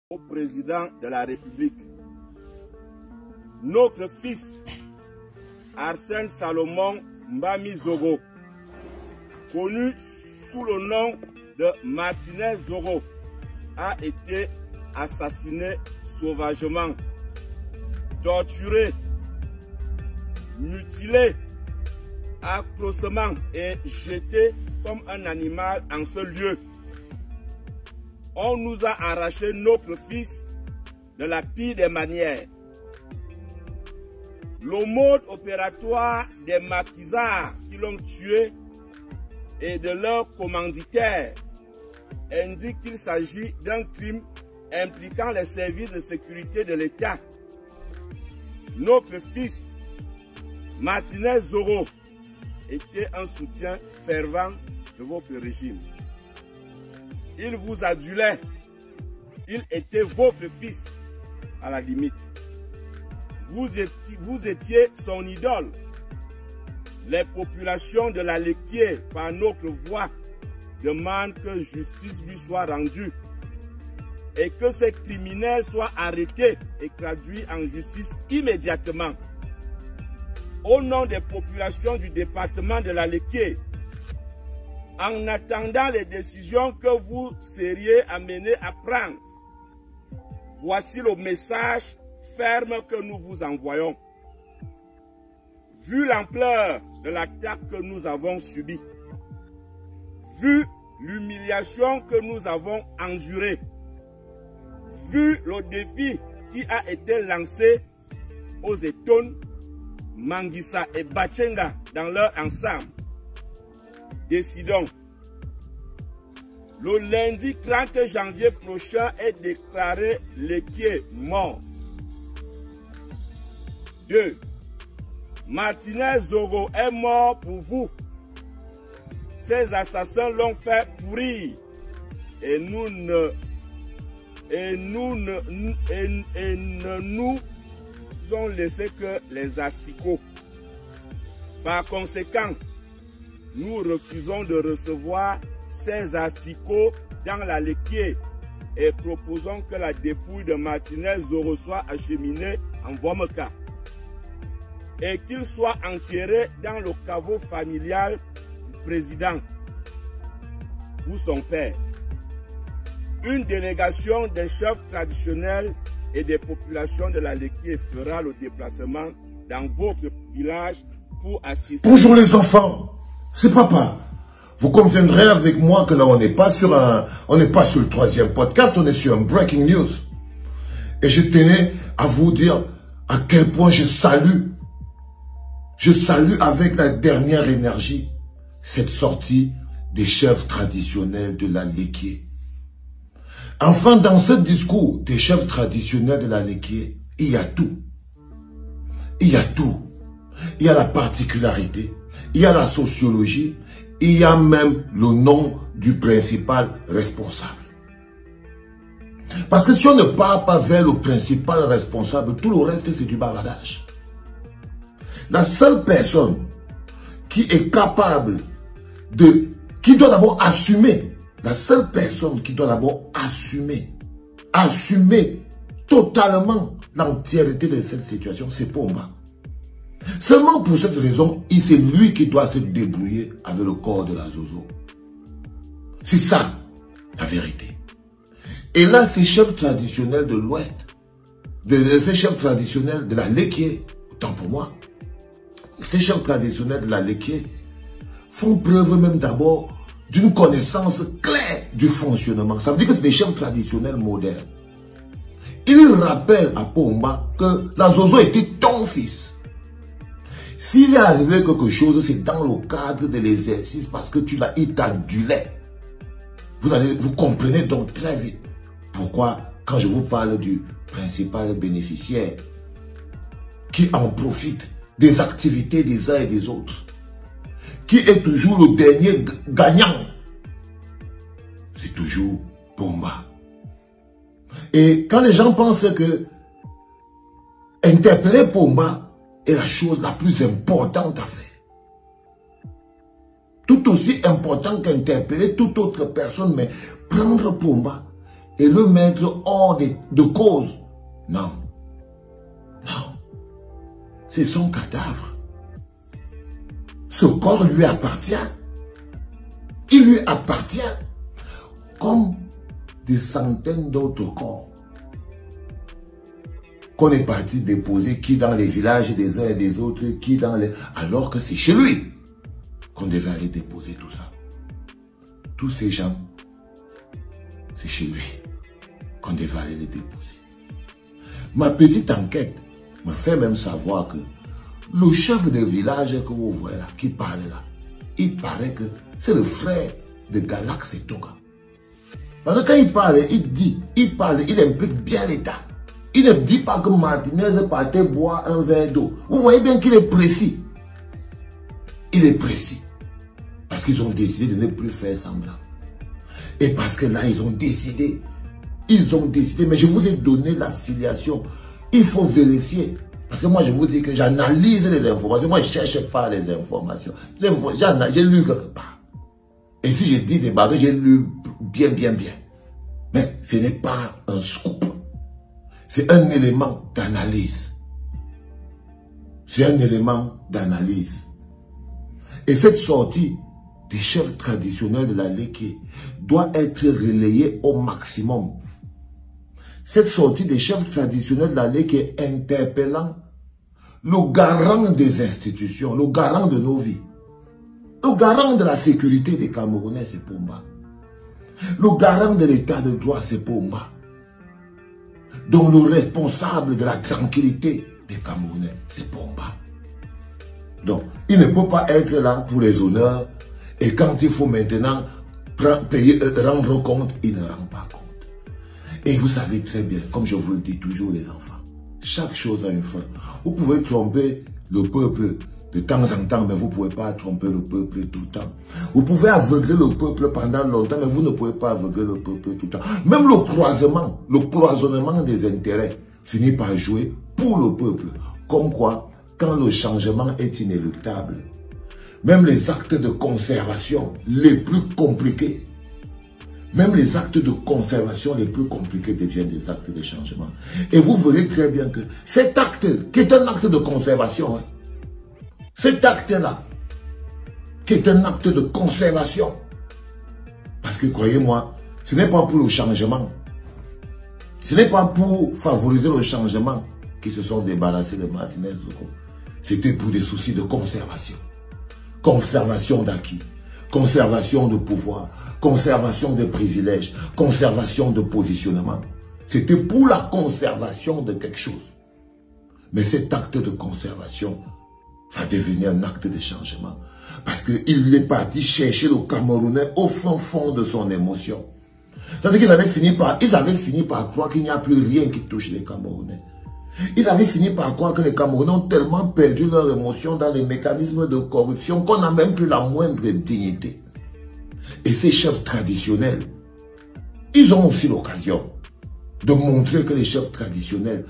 au président de la République. Notre fils, Arsène Salomon Mbami Zogo, connu sous le nom de Martinez Zogo, a été assassiné sauvagement, torturé, mutilé, atrocement et jeté comme un animal en ce lieu. On nous a arraché notre fils de la pire des manières. Le mode opératoire des maquisards qui l'ont tué et de leurs commanditaires indique qu'il s'agit d'un crime impliquant les services de sécurité de l'État. Notre fils, Martinez Zogo, était un soutien fervent de votre régime. Il vous adulait. Il était votre fils, à la limite. Vous étiez son idole. Les populations de la Léquier, par notre voix, demandent que justice lui soit rendue et que ces criminels soient arrêtés et traduits en justice immédiatement. Au nom des populations du département de la Léquier, en attendant les décisions que vous seriez amenés à prendre, voici le message ferme que nous vous envoyons. Vu l'ampleur de l'attaque que nous avons subie, vu l'humiliation que nous avons endurée, vu le défi qui a été lancé aux Etones, Manguissa et Bachenga dans leur ensemble, décidons. Le lundi 30 janvier prochain est déclaré Léquier mort. 2. Martinez Zogo est mort pour vous. Ces assassins l'ont fait pourrir et nous ne nous ont laissé que les asticots. Par conséquent, nous refusons de recevoir ces asticots dans la Léquier et proposons que la dépouille de Martinez Zogo soit acheminée en Vomeka et qu'il soit enterré dans le caveau familial du président, ou son père. Une délégation des chefs traditionnels et des populations de la Léquier fera le déplacement dans votre village pour assister. Bonjour les enfants, c'est papa. Vous conviendrez avec moi que là on n'est pas sur le troisième podcast, on est sur un breaking news. Et je tenais à vous dire à quel point je salue avec la dernière énergie cette sortie des chefs traditionnels de la Léquier. Enfin, dans ce discours des chefs traditionnels de la Léquier, il y a tout. Il y a tout. Il y a la particularité, il y a la sociologie, il y a même le nom du principal responsable. Parce que si on ne part pas vers le principal responsable, tout le reste c'est du baradage. La seule personne qui est capable qui doit d'abord assumer, la seule personne qui doit d'abord assumer totalement l'entièreté de cette situation, c'est Pomba. Seulement pour cette raison, c'est lui qui doit se débrouiller avec le corps de la Zozo. C'est ça, la vérité. Et là, ces chefs traditionnels de l'Ouest, ces chefs traditionnels de la Léquier, autant pour moi, ces chefs traditionnels de la Léquier font preuve même d'abord d'une connaissance claire du fonctionnement. Ça veut dire que c'est des chefs traditionnels modernes. Ils rappellent à Pomba que la Zozo était ton fils. S'il est arrivé quelque chose, c'est dans le cadre de l'exercice parce que il t'adulait. Vous comprenez donc très vite pourquoi, quand je vous parle du principal bénéficiaire qui en profite des activités des uns et des autres, qui est toujours le dernier gagnant, c'est toujours Pomba. Et quand les gens pensent que interpeller Pomba est la chose la plus importante à faire, tout aussi important qu'interpeller toute autre personne, mais prendre Pomba et le mettre hors de cause. Non. Non. C'est son cadavre. Ce corps lui appartient. Il lui appartient comme des centaines d'autres corps qu'on est parti déposer, qui dans les villages des uns et des autres, qui dans les... Alors que c'est chez lui qu'on devait aller déposer tout ça. Tous ces gens, c'est chez lui qu'on devait aller les déposer. Ma petite enquête me fait même savoir que le chef de village que vous voyez là, qui parle là, il paraît que c'est le frère de Galax et Toga. Parce que quand il parle, il implique bien l'État. Il ne dit pas que Martinez partait boire un verre d'eau. Vous voyez bien qu'il est précis. Il est précis. Parce qu'ils ont décidé de ne plus faire semblant. Et parce que là, ils ont décidé, mais je vous ai donné la filiation. Il faut vérifier. Parce que moi, je vous dis que j'analyse les informations. Moi, je ne cherche pas les informations. J'ai lu quelque part. Et si je dis c'est parce que j'ai lu bien. Mais ce n'est pas un scoop. C'est un élément d'analyse. C'est un élément d'analyse. Et cette sortie des chefs traditionnels de la Léké doit être relayée au maximum. Cette sortie des chefs traditionnels de la Léké interpellant le garant des institutions, le garant de nos vies, le garant de la sécurité des Camerounais, c'est Pomba. Le garant de l'état de droit, c'est Pomba. Donc le responsable de la tranquillité des Camerounais, c'est Pomba. Donc, il ne peut pas être là pour les honneurs et quand il faut maintenant rendre compte, il ne rend pas compte. Et vous savez très bien, comme je vous le dis toujours les enfants, chaque chose a une fin. Vous pouvez tromper le peuple de temps en temps, mais vous ne pouvez pas tromper le peuple tout le temps. Vous pouvez aveugler le peuple pendant longtemps, mais vous ne pouvez pas aveugler le peuple tout le temps. Même le cloisonnement des intérêts finit par jouer pour le peuple. Comme quoi, quand le changement est inéluctable, même les actes de conservation les plus compliqués, deviennent des actes de changement. Et vous verrez très bien que cet acte, qui est un acte de conservation, cet acte-là, qui est un acte de conservation, parce que croyez-moi, ce n'est pas pour le changement, ce n'est pas pour favoriser le changement qui se sont débarrassés de Martinez. C'était pour des soucis de conservation. Conservation d'acquis, conservation de pouvoir, conservation de privilèges, conservation de positionnement. C'était pour la conservation de quelque chose. Mais cet acte de conservation va devenir un acte de changement. Parce qu'il est parti chercher le Camerounais au fond de son émotion. C'est-à-dire qu'ils avaient fini par croire qu'il n'y a plus rien qui touche les Camerounais. Ils avaient fini par croire que les Camerounais ont tellement perdu leur émotion dans les mécanismes de corruption qu'on n'a même plus la moindre dignité. Et ces chefs traditionnels, ils ont aussi l'occasion de montrer que les chefs traditionnels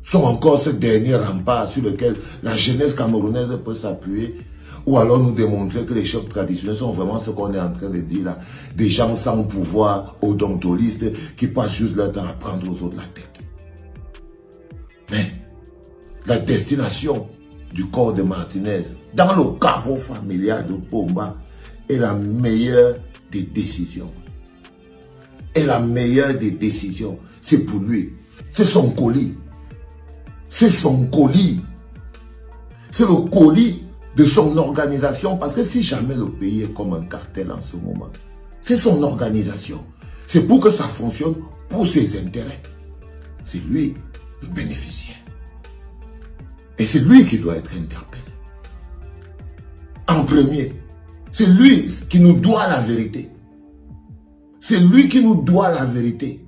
sont encore ce dernier rempart sur lequel la jeunesse camerounaise peut s'appuyer, ou alors nous démontrer que les chefs traditionnels sont vraiment ce qu'on est en train de dire là, des gens sans pouvoir, odontolistes, qui passent juste leur temps à prendre aux autres la tête. Mais la destination du corps de Martinez dans le caveau familial de Pomba est la meilleure des décisions. Et la meilleure des décisions, c'est pour lui. C'est son colis. C'est son colis. C'est le colis de son organisation. Parce que si jamais le pays est comme un cartel en ce moment, c'est son organisation. C'est pour que ça fonctionne pour ses intérêts. C'est lui le bénéficiaire. Et c'est lui qui doit être interpellé. En premier, c'est lui qui nous doit la vérité. C'est lui qui nous doit la vérité.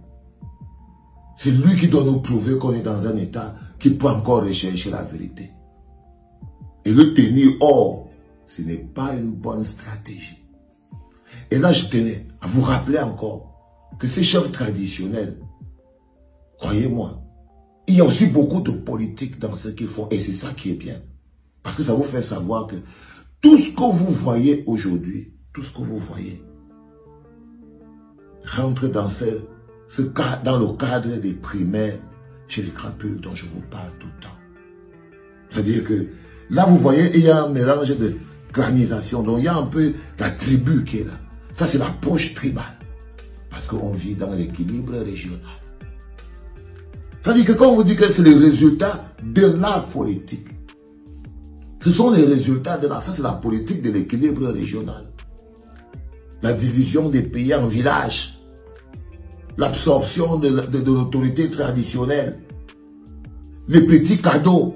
C'est lui qui doit nous prouver qu'on est dans un état qui peut encore rechercher la vérité. Et le tenir hors, ce n'est pas une bonne stratégie. Et là, je tenais à vous rappeler encore que ces chefs traditionnels, croyez-moi, il y a aussi beaucoup de politique dans ce qu'ils font. Et c'est ça qui est bien. Parce que ça vous fait savoir que tout ce que vous voyez aujourd'hui, tout ce que vous voyez, rentre dans dans le cadre des primaires chez les crapules dont je vous parle tout le temps. C'est-à-dire que là, vous voyez, il y a un mélange de clanisation. Donc, il y a un peu la tribu qui est là. Ça, c'est l'approche tribale. Parce qu'on vit dans l'équilibre régional. C'est-à-dire que quand on vous dit que c'est les résultats de la politique, ce sont les résultats de ça, c'est la politique de l'équilibre régional. La division des pays en villages. L'absorption de l'autorité traditionnelle. Les petits cadeaux.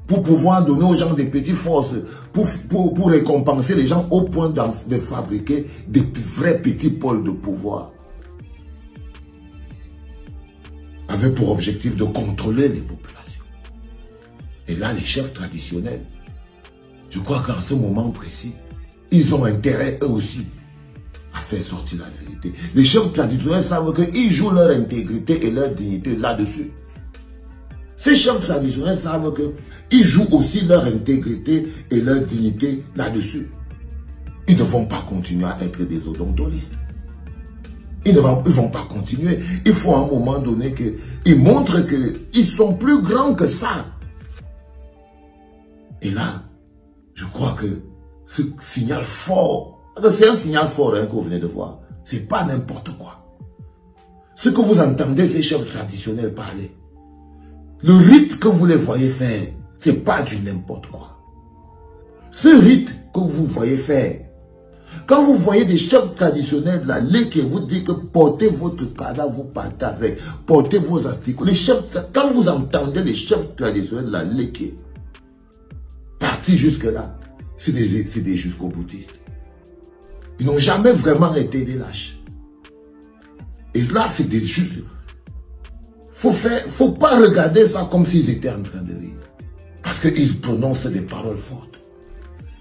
Pour pouvoir donner aux gens des petites forces. Pour récompenser les gens au point de fabriquer des vrais petits pôles de pouvoir. Avec pour objectif de contrôler les populations. Et là, les chefs traditionnels, je crois qu'en ce moment précis, ils ont intérêt eux aussi à faire sortir la vérité. Les chefs traditionnels savent qu'ils jouent leur intégrité et leur dignité là-dessus. Ces chefs traditionnels savent qu'ils jouent aussi leur intégrité et leur dignité là-dessus. Ils ne vont pas continuer à être des odontolistes. Ils ne vont pas continuer. Il faut à un moment donné qu'ils montrent qu'ils sont plus grands que ça. Et là, je crois que ce signal fort, c'est un signal fort que vous venez de voir. C'est pas n'importe quoi. Ce que vous entendez ces chefs traditionnels parler, le rite que vous les voyez faire, c'est pas du n'importe quoi. Ce rite que vous voyez faire, quand vous voyez des chefs traditionnels, là, qui vous disent que portez votre cadavre, vous partez avec, portez vos asticots. Les chefs, quand vous entendez les chefs traditionnels, là, qui partis jusque-là, c'est des jusqu'au bouddhistes. Ils n'ont jamais vraiment été des lâches. Et là, c'est des justes. Faut pas regarder ça comme s'ils étaient en train de rire. Parce qu'ils prononcent des paroles fortes.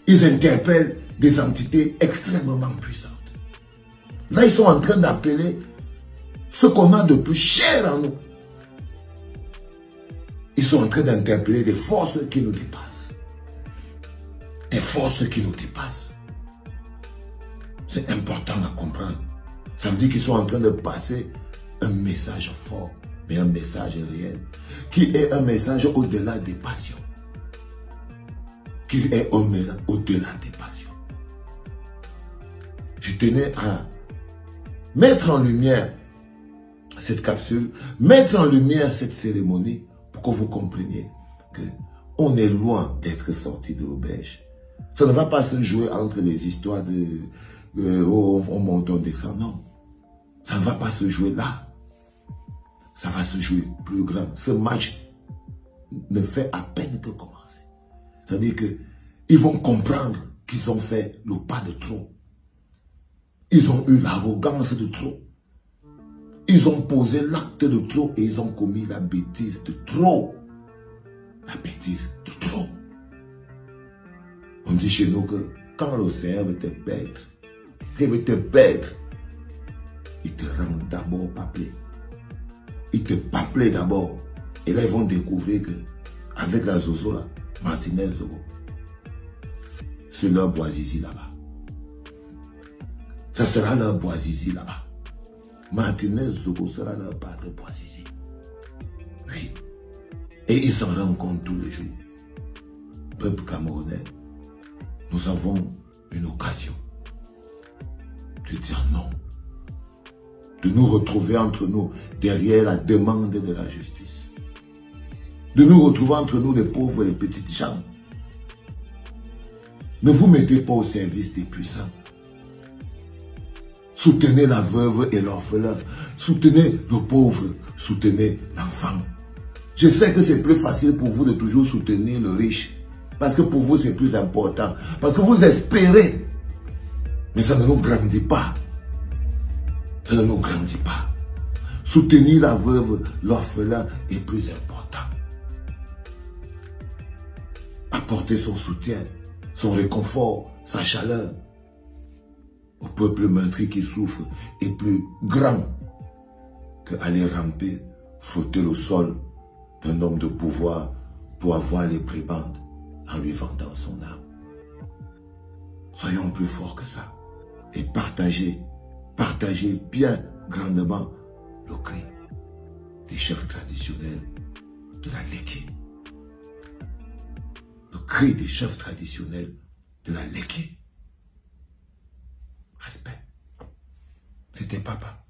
Ils interpellent des entités extrêmement puissantes. Là, ils sont en train d'appeler ce qu'on a de plus cher en nous. Ils sont en train d'interpeller des forces qui nous dépassent. Des forces qui nous dépassent. C'est important à comprendre. Ça veut dire qu'ils sont en train de passer un message fort, mais un message réel, qui est un message au-delà des passions. Qui est au-delà des passions. Je tenais à mettre en lumière cette capsule, mettre en lumière cette cérémonie pour que vous compreniez qu'on est loin d'être sorti de l'auberge. Ça ne va pas se jouer entre les histoires de on monte, on descend, non. Ça ne va pas se jouer là. Ça va se jouer plus grand. Ce match ne fait à peine que commencer. C'est-à-dire qu'ils vont comprendre qu'ils ont fait le pas de trop. Ils ont eu l'arrogance de trop. Ils ont posé l'acte de trop et ils ont commis la bêtise de trop. La bêtise de trop. On dit chez nous que quand l'océan veut te perdre, il te rend d'abord paplé. Il te paplé d'abord. Et là, ils vont découvrir que avec la Zozo, là, Martinez Zogo, c'est leur boisizi là-bas. Ça sera leur boisizi là-bas. Martinez Zogo sera leur part de boisizi. Oui. Et ils s'en rendent compte tous les jours. Peuple camerounais, nous avons une occasion de dire non. De nous retrouver entre nous derrière la demande de la justice. De nous retrouver entre nous les pauvres et les petites gens. Ne vous mettez pas au service des puissants. Soutenez la veuve et l'orphelin. Soutenez le pauvre. Soutenez l'enfant. Je sais que c'est plus facile pour vous de toujours soutenir le riche. Parce que pour vous c'est plus important. Parce que vous espérez. Mais ça ne nous grandit pas. Ça ne nous grandit pas. Soutenir la veuve, l'orphelin est plus important. Apporter son soutien, son réconfort, sa chaleur au peuple meurtri qui souffre est plus grand qu'aller ramper, frotter le sol d'un homme de pouvoir pour avoir les prébendes en lui vendant son âme. Soyons plus forts que ça et partagez bien grandement le cri des chefs traditionnels de la Léké. Le cri des chefs traditionnels de la Léké. Respect. C'était papa.